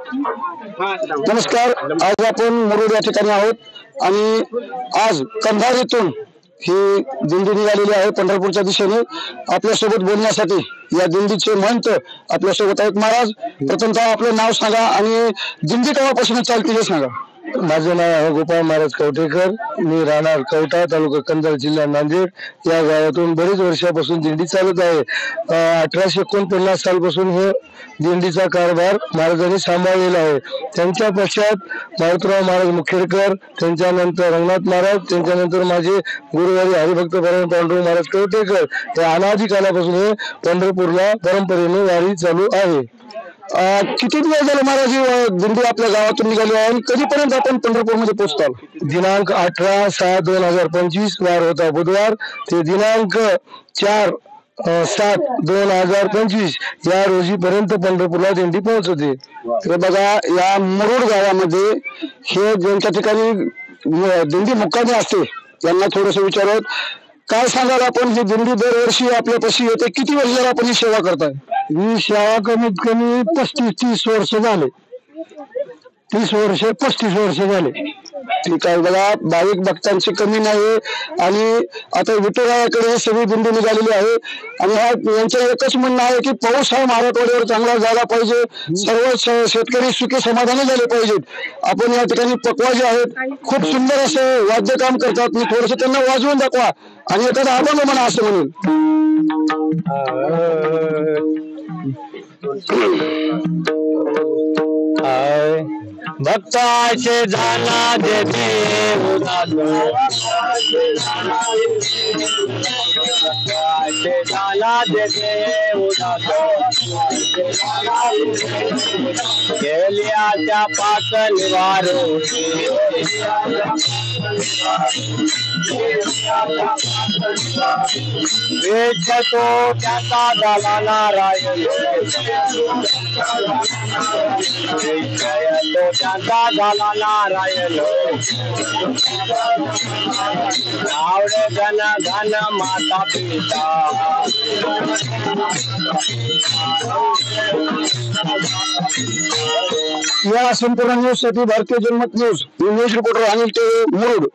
नमस्कार. आज आपण मुरुड या ठिकाणी आहोत आणि आज कंधारीतून ही दिंडी निघालेली आहे पंढरपूरच्या दिशेने. आपल्यासोबत बोलण्यासाठी या दिंडीचे महंत आपल्यासोबत आहेत. महाराज, प्रथमतः आपलं नाव सांगा आणि दिंडी केव्हापासून चालते हे सांगा. माझं नाव आहे गोपाळ महाराज कवटेकर. मी राहणार कवठा, तालुका कंधार, जिल्हा नांदेड. या गावातून बरेच वर्षापासून दिंडी चालत आहे. 1849 सालपासून हे दिंडीचा कारभार महाराजांनी सांभाळलेला आहे. त्यांच्या पश्चात मारुतराव महाराज मुखेडकर, त्यांच्यानंतर रंगनाथ महाराज, त्यांच्यानंतर माझे गुरुवारी हरिभक्त पांडुरंग महाराज कवटेकर. या अनादी कालापासून हे पंढरपूरला परंपरेने वारी चालू आहे. किती दिवस झाले महाराज दिंडी आपल्या गावातून निघाली आहे आणि कधीपर्यंत आपण पंढरपूरमध्ये पोहोचताल? दिनांक 18/6/2025 वार होता बुधवार ते दिनांक 4/7/2025 या रोजी पर्यंत पंढरपूरला दिंडी पोहोचते. तर बघा, या मुरुड गावामध्ये हे ज्यांच्या ठिकाणी दिंडी मुक्कामी असते त्यांना थोडस विचारत, काय सांगाल आपण? ही दिंडी दरवर्षी आपल्यापाशी येते. किती वर्ष झालं आपण ही सेवा करताय? ही सेवा कमीत कमी 35-30 वर्ष झाले. 35 वर्ष झाले. ठीक आहे. बघा, भाविक भक्तांची कमी नाही आणि आता विठुरायाकडे ही सगळी दिंडी निघालेली आहे आणि यांचं एकच म्हणणं आहे की पाऊस हा मराठवाड्यावर चांगला झाला पाहिजे, सर्व शेतकरी सुखी समाधानी झाले पाहिजेत. आपण या ठिकाणी पकवा जे आहेत खूप सुंदर असं वाद्य काम करतात. मी थोडस त्यांना वाजवून दाखवा आणि एखादा अभंग म्हणा असं म्हणेल. भक्ताचे झाला दे देव झाला दे देव गेल्या त्या पाकल वारो वेचतो त्याचा झाला नारायण तो त्यांचा झाला नारायण आवडे घन घन माता पिता या संपूर्ण न्यूज साठी भारतीय जनमत न्यूज रिपोर्टर अनिल ते मुरुड.